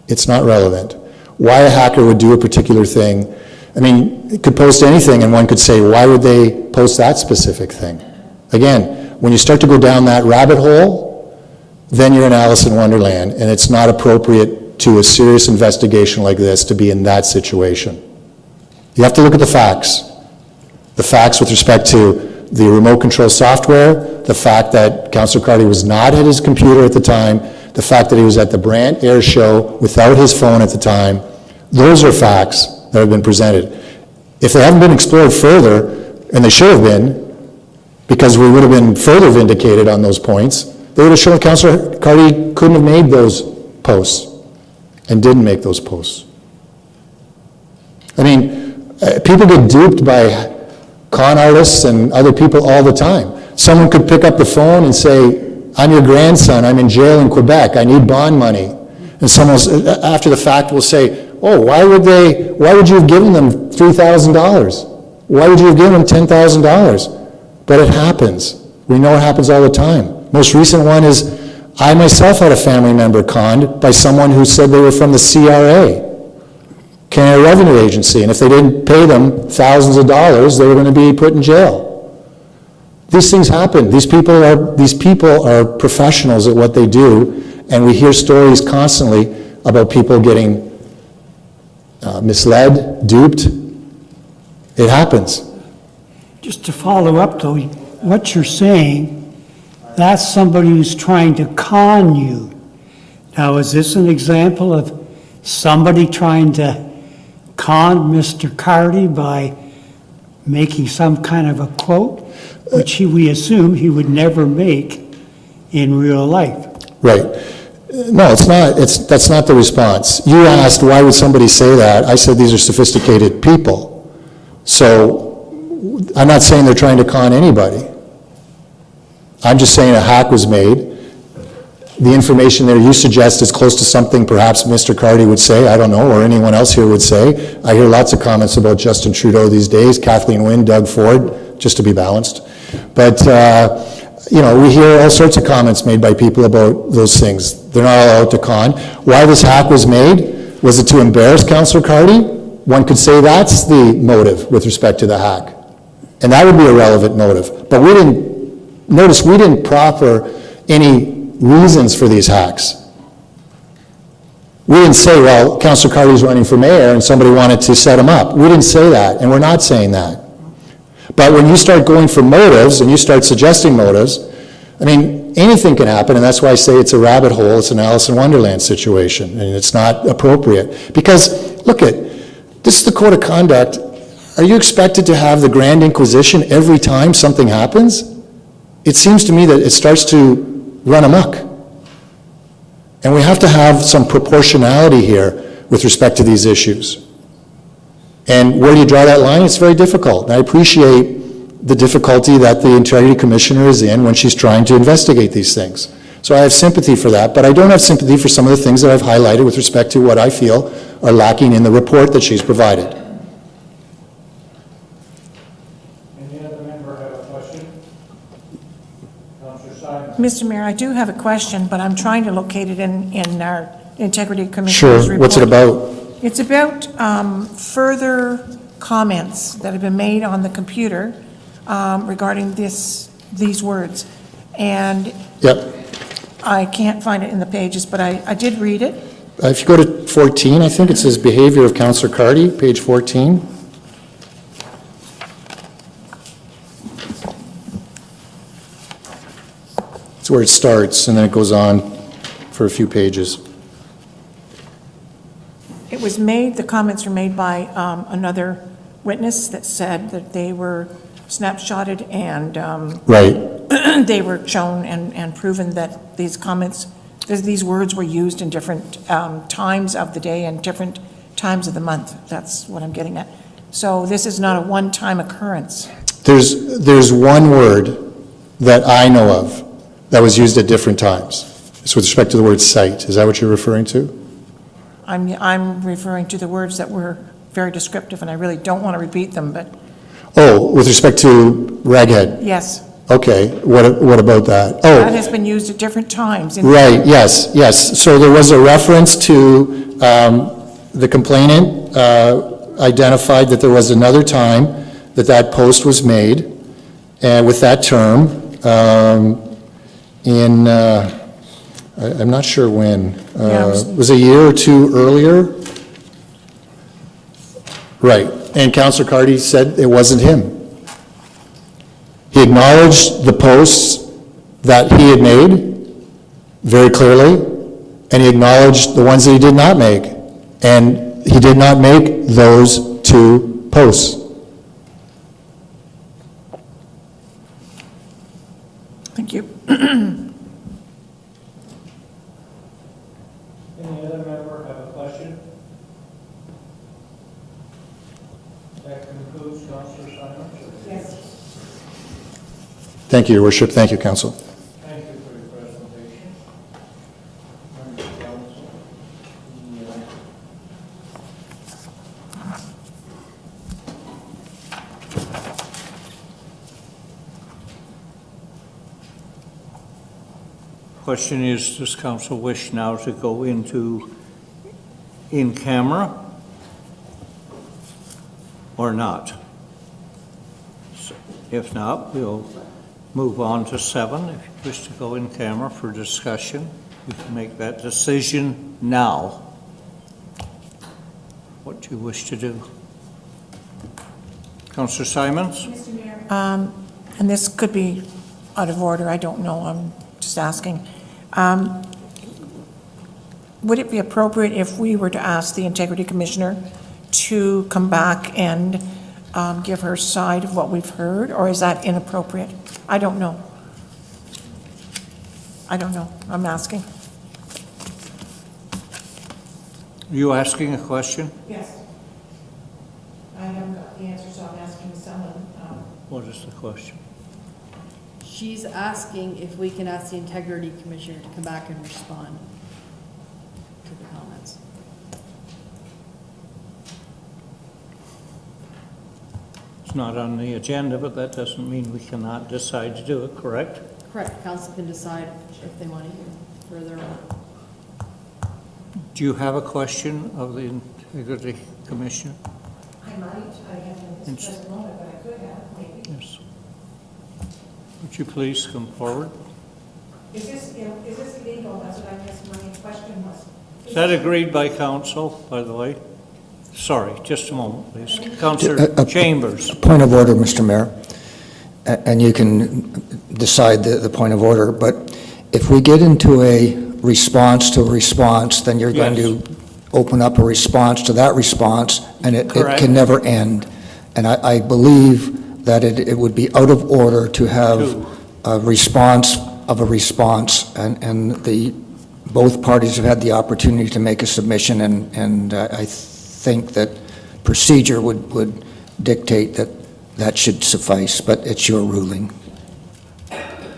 It's not relevant. Why a hacker would do a particular thing, I mean, it could post anything and one could say, why would they post that specific thing? Again, when you start to go down that rabbit hole, then you're in Alice in Wonderland, and it's not appropriate to a serious investigation like this to be in that situation. You have to look at the facts. The facts with respect to the remote control software, the fact that Councillor Carty was not at his computer at the time, the fact that he was at the Brant Air Show without his phone at the time. Those are facts that have been presented. If they haven't been explored further, and they should have been, because we would have been further vindicated on those points, they would have shown Councillor Carty couldn't have made those posts and didn't make those posts. I mean, people get duped by con artists and other people all the time. Someone could pick up the phone and say, I'm your grandson, I'm in jail in Quebec, I need bond money. And someone else, after the fact, will say, oh, why would you have given them $3,000? Why would you have given them $10,000? But it happens. We know it happens all the time. Most recent one is, I myself had a family member conned by someone who said they were from the CRA, Canada Revenue Agency, and if they didn't pay them thousands of dollars, they were going to be put in jail. These things happen. These people are professionals at what they do, and we hear stories constantly about people getting misled, duped. It happens. Just to follow up, though, what you're saying, that's somebody who's trying to con you. Now, is this an example of somebody trying to con Mr. Carty by making some kind of a quote, which we assume he would never make in real life? Right. No, it's not. That's not the response. You asked, why would somebody say that? I said, these are sophisticated people. So I'm not saying they're trying to con anybody. I'm just saying a hack was made. The information there you suggest is close to something perhaps Mr. Carty would say, I don't know, or anyone else here would say. I hear lots of comments about Justin Trudeau these days, Kathleen Wynne, Doug Ford, just to be balanced. But, we hear all sorts of comments made by people about those things. They're not all out to con. Why this hack was made? Was it to embarrass Councillor Carty? One could say that's the motive with respect to the hack. And that would be a relevant motive. But we didn't proffer any reasons for these hacks. We didn't say, well, Councillor Carty's running for mayor and somebody wanted to set him up. We didn't say that, and we're not saying that. But when you start going for motives and you start suggesting motives, I mean, anything can happen, and that's why I say it's a rabbit hole, it's an Alice in Wonderland situation, and it's not appropriate. Because, this is the code of conduct. Are you expected to have the Grand Inquisition every time something happens? It seems to me that it starts to run amok. And we have to have some proportionality here with respect to these issues. And where do you draw that line? It's very difficult. And I appreciate the difficulty that the Integrity Commissioner is in when she's trying to investigate these things. So I have sympathy for that, but I don't have sympathy for some of the things that I've highlighted with respect to what I feel are lacking in the report that she's provided. Any other member have a question? Councillor Simon? Mr. Mayor, I do have a question, but I'm trying to locate it in our Integrity Commissioner's report. What's it about? It's about further comments that have been made on the computer regarding these words. And Yep. I can't find it in the pages, but I did read it. If you go to 14, I think it says behavior of Councillor Carty, page 14. It's where it starts, and then it goes on for a few pages. It was made, the comments were made by another witness that said that they were snapshotted and Right. they were shown and proven that these comments, these words were used in different times of the day and different times of the month. That's what I'm getting at. So this is not a one-time occurrence. There's one word that I know of that was used at different times. It's with respect to the word site. Is that what you're referring to? I'm referring to the words that were very descriptive, and I really don't want to repeat them, but Oh, with respect to raghead. yes. Okay, what about that? Oh, That has been used at different times. right, yes. So there was a reference to the complainant identified that there was another time that post was made, and with that term, I'm not sure when. Yeah, was a year or two earlier? Right, and Councillor Carty said it wasn't him. He acknowledged the posts that he had made very clearly, and he acknowledged the ones that he did not make. And he did not make those two posts. Thank you. Any other member have a question? That concludes Councillor Simons. Yes. Thank you, Your Worship. Thank you, Council. Thank you for your presentation. Members of council. Question is, does council wish now to go into in camera or not? So if not, we'll move on to 7. If you wish to go in camera for discussion, you can make that decision now. What do you wish to do? Councillor Simons? Mr. Mayor. And this could be out of order, I don't know, I'm just asking. Would it be appropriate if we were to ask the Integrity Commissioner to come back and give her side of what we've heard, or is that inappropriate? I don't know. I don't know, I'm asking. Are you asking a question? Yes. I haven't got the answer, so I'm asking someone. What is the question? She's asking if we can ask the Integrity Commissioner to come back and respond to the comments. It's not on the agenda, but that doesn't mean we cannot decide to do it, correct? Correct. Council can decide if they want to hear further on. Do you have a question of the Integrity Commissioner? I might, I haven't at this present moment, but I could have, maybe. Yes. Would you please come forward? Is this legal? That's what I guess my question was. Is that agreed by council, by the way? Sorry, just a moment, please. Councillor Chambers. Point of order, Mr. Mayor, and you can decide the point of order, but if we get into a response to a response, then you're going to open up a response to that response, and it can never end. And I believe that it would be out of order to have a response of a response, and both parties have had the opportunity to make a submission, and I think that procedure would dictate that should suffice, but it's your ruling.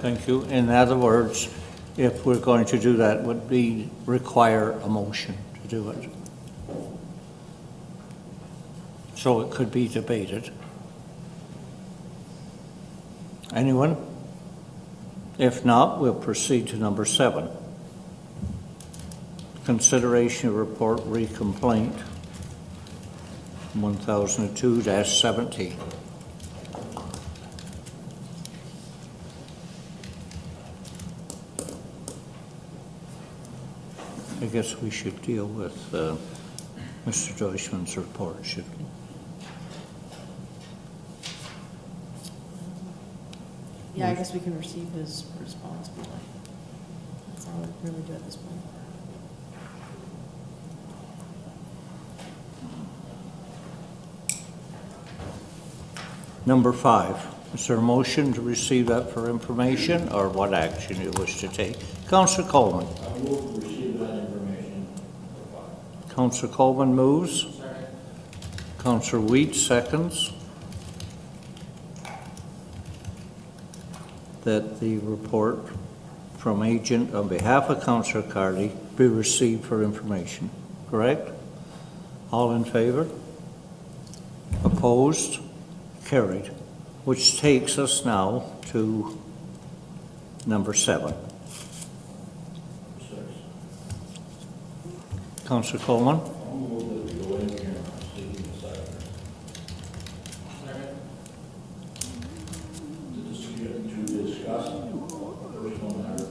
Thank you. In other words, if we're going to do that, would we require a motion to do it? So it could be debated. Anyone? If not, we'll proceed to number 7. Consideration of report re-complaint 1002-70. I guess we should deal with Mr. Deutschman's report, shouldn't we? Yeah, I guess we can receive his response. But that's all we really do at this point. Number 5, is there a motion to receive that for information, or what action you wish to take? Councillor Coleman. I move to receive that information. Councillor Coleman moves. Second. Councillor Wheat seconds. That the report from agent on behalf of Councillor Cardy be received for information, correct? All in favor? Opposed? Carried. Which takes us now to number 7. Councillor Coleman? I'll move that we go in here and see the second. To discuss the first one there.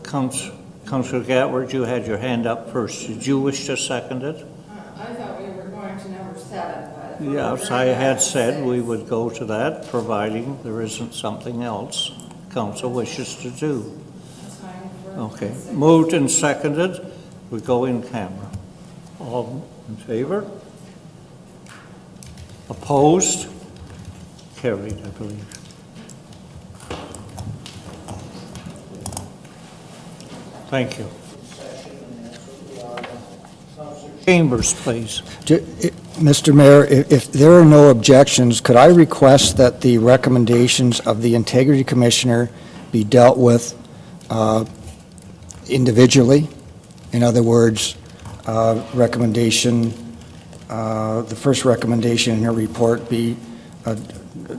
Councillor Gatward, you had your hand up first. Did you wish to second it? I thought we were going to number 7, but. Yes, I had said we would go to that, providing there isn't something else council wishes to do. That's fine. Okay, moved and seconded, we go in camera. All in favor? Opposed? Carried, I believe. Thank you. Chambers, please. Mr. Mayor, if there are no objections, could I request that the recommendations of the Integrity Commissioner be dealt with individually? In other words, the first recommendation in her report be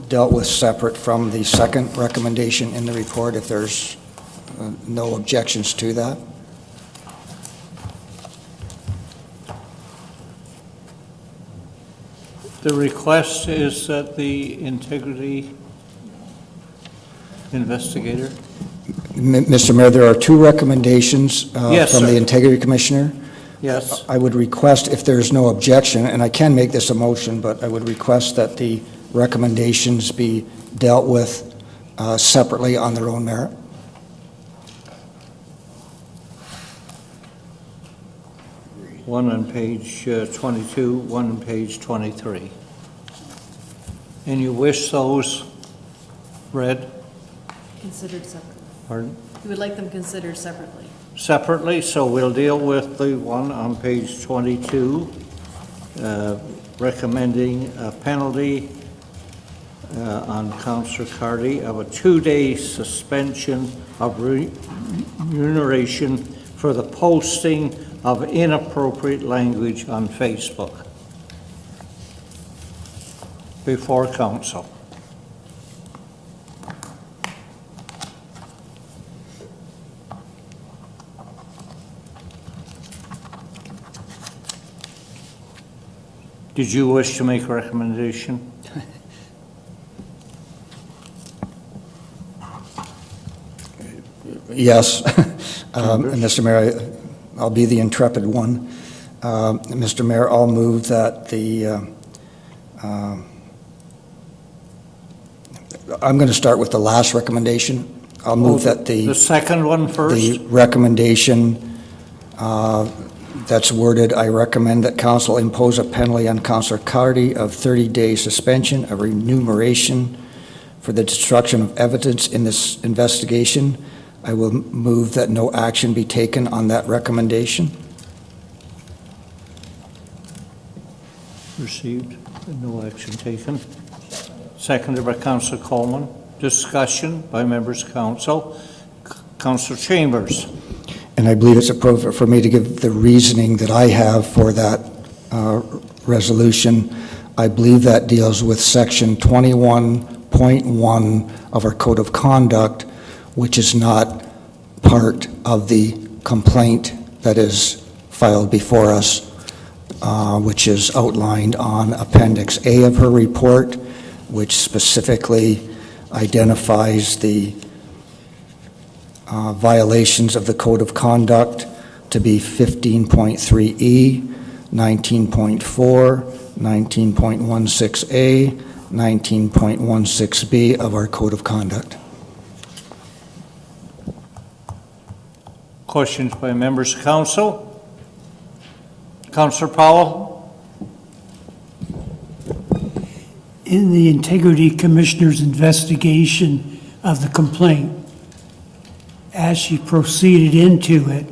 dealt with separate from the second recommendation in the report, if there's no objections to that? The request is that the integrity investigator. Mr. Mayor, there are two recommendations Yes, from sir. the Integrity Commissioner. Yes. I would request, if there's no objection, and I can make this a motion, but I would request that the recommendations be dealt with separately on their own merit. One on page 22, one on page 23. And you wish those read? Considered separately. Pardon? You would like them considered separately. Separately, so we'll deal with the one on page 22, recommending a penalty on Councillor Carty of a 2-day suspension of remuneration for the posting of inappropriate language on Facebook before council. Did you wish to make a recommendation? Yes. Mr. Mayor, I'll be the intrepid one. Mr. Mayor, I'll move that I'm going to start with the last recommendation. I'll move that The second one first? the recommendation that's worded, I recommend that council impose a penalty on Councillor Carty of 30-day suspension of remuneration for the destruction of evidence in this investigation. I will move that no action be taken on that recommendation. Received, and no action taken. Seconded by Councillor Coleman. Discussion by members of council. Councillor Chambers. And I believe it's appropriate for me to give the reasoning that I have for that resolution. I believe that deals with section 21.1 of our Code of Conduct, which is not part of the complaint that is filed before us, which is outlined on Appendix A of her report, which specifically identifies the violations of the Code of Conduct to be 15.3E, 19.4, 19.16A, 19.16B of our Code of Conduct. Questions by members of council? Councillor Powell? In the Integrity Commissioner's investigation of the complaint, as she proceeded into it,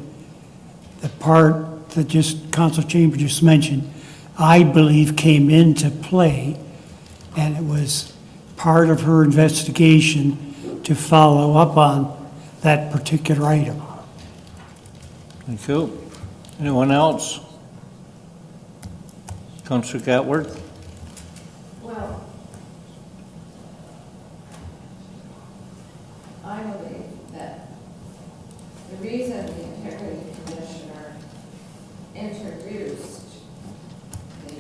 the part that Council Chambers just mentioned, I believe came into play, and it was part of her investigation to follow up on that particular item. Thank you. Anyone else? Councillor Gatworth? Well, I believe that the reason the Integrity Commissioner introduced the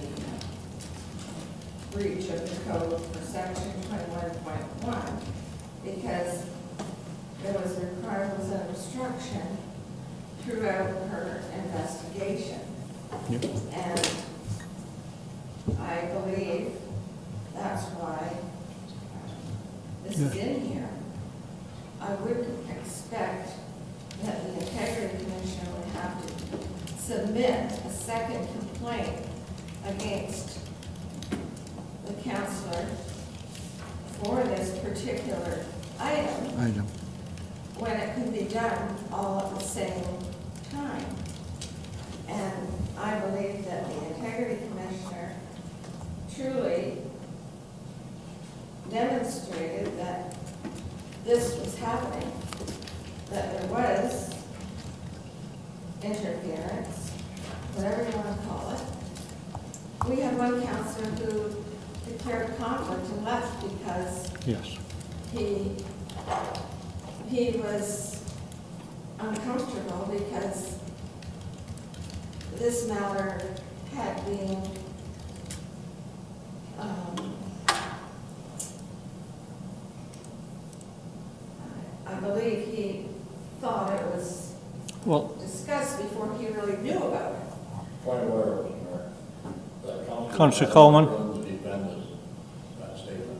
breach of the code for section 21.1, because there was an obstruction throughout her investigation. Yep. And I believe that's why this is in here. I would expect that the Integrity Commissioner would have to submit a second complaint against the counselor for this particular item. when it can be done all at the same time. And I believe that the integrity commissioner truly demonstrated that this was happening, that there was interference, whatever you want to call it. We had one counselor who declared conflict and left because Yes. he was uncomfortable because this matter had been I believe he thought it was Well, discussed before he really knew about it. Point of order, Mr. Mayor. That Councillor Coleman. runs the defendant's that statement.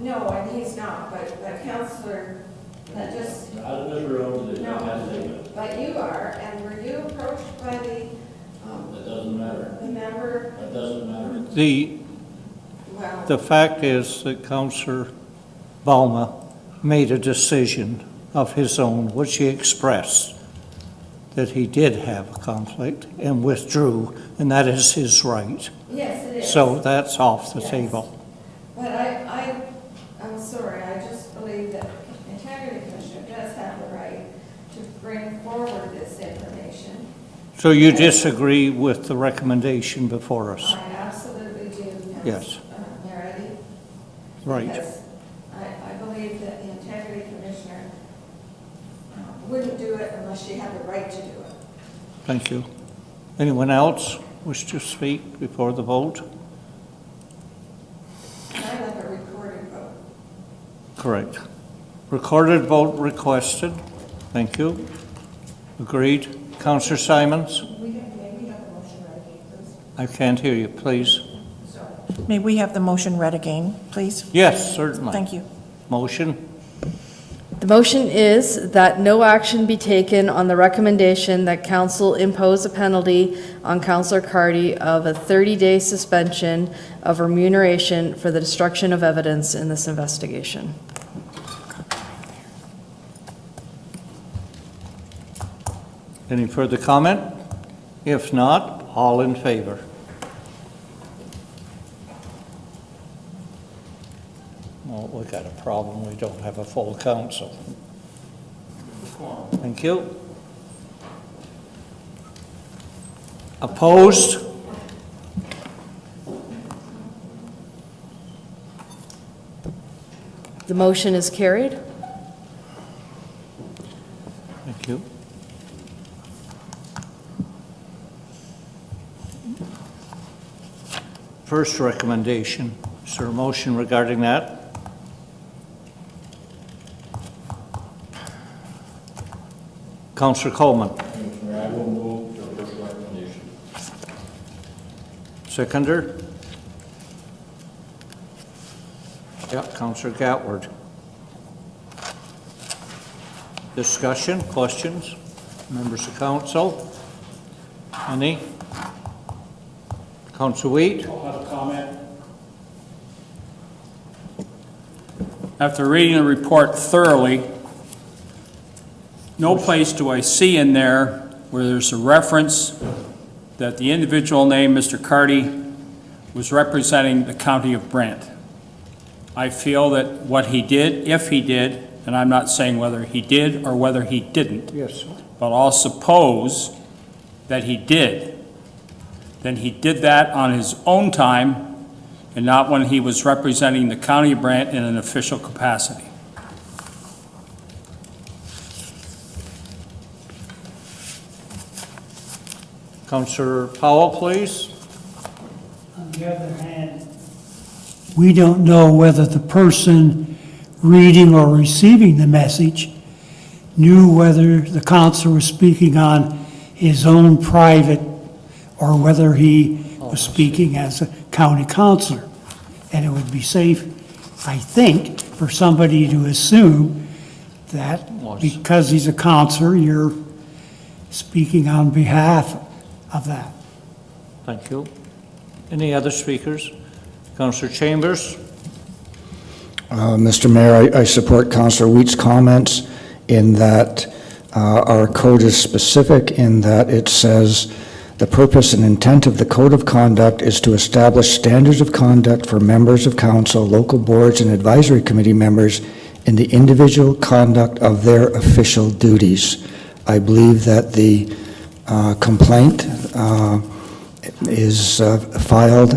No, and he's not, but that counselor that just, Not in this room, the defendant no, statement. but you are, and were you approached by That doesn't matter. the member? That doesn't matter. Well, the fact is that Councillor Balma made a decision of his own, which he expressed, that he did have a conflict and withdrew, and that is his right. yes, it is. So that's off the Yes. table. But I'm sorry, I just believe that the integrity commissioner does have the right to bring forward this information. So you disagree with the recommendation before us? I absolutely do, Yes. Meredith. Right. Because I believe that the integrity commissioner wouldn't do it unless she had the right to do it. Thank you. Anyone else wish to speak before the vote? And I like a recorded vote. Correct. Recorded vote requested. Thank you. Agreed. Councillor Simons? May we have the motion read again, please? I can't hear you, please. May we have the motion read again, please? Yes, certainly. Thank you. Motion? The motion is that no action be taken on the recommendation that council impose a penalty on Councillor Cardy of a 30-day suspension of remuneration for the destruction of evidence in this investigation. Any further comment? If not, all in favor? Well, we've got a problem. We don't have a full council. Thank you. Opposed? The motion is carried. Thank you. First recommendation, is there a motion regarding that? Councillor Coleman. Mr. Mayor, I will move to the first recommendation. Seconder? Yep, Councillor Gatward. Discussion, questions? Members of council? Any? Councillor Wheat? I'll have a comment. After reading the report thoroughly, no place do I see in there where there's a reference that the individual named Mr. Cardy was representing the county of Brant. I feel that what he did, if he did, and I'm not saying whether he did or whether he didn't, Yes, sir. but I'll suppose that he did, then he did that on his own time and not when he was representing the county of Brant in an official capacity. Councillor Powell, please. On the other hand, we don't know whether the person reading or receiving the message knew whether the council was speaking on his own private or whether he was speaking as a county councilor. And it would be safe, I think, for somebody to assume that because he's a councilor, you're speaking on behalf of that. Thank you. Any other speakers? Councillor Chambers? Mr. Mayor, I support Councillor Wheat's comments, in that our code is specific in that it says, "The purpose and intent of the Code of Conduct is to establish standards of conduct for members of council, local boards, and advisory committee members in the individual conduct of their official duties." I believe that the complaint is filed,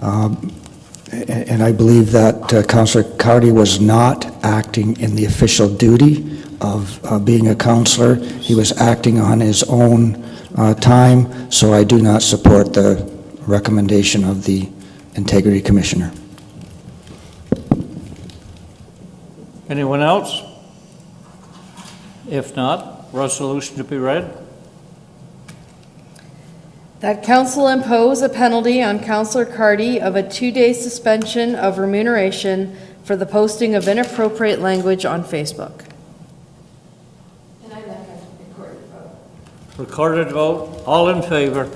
and I believe that Councillor Carty was not acting in the official duty of being a councillor. He was acting on his own time, so I do not support the recommendation of the Integrity Commissioner. Anyone else? If not, resolution to be read. That council impose a penalty on Councillor Carty of a 2-day suspension of remuneration for the posting of inappropriate language on Facebook. And I'd like a recorded vote. Recorded vote. All in favor?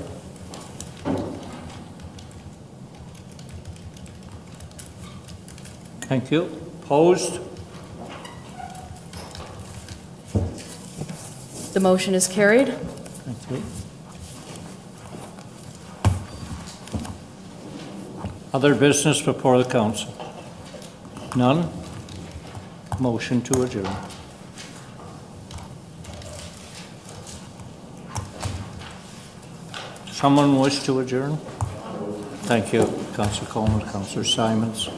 Thank you. Opposed? The motion is carried. Thank you. Other business before the council? None? Motion to adjourn. Someone wish to adjourn? Thank you, Councillor Coleman, Councillor Simons.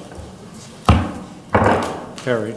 Carried.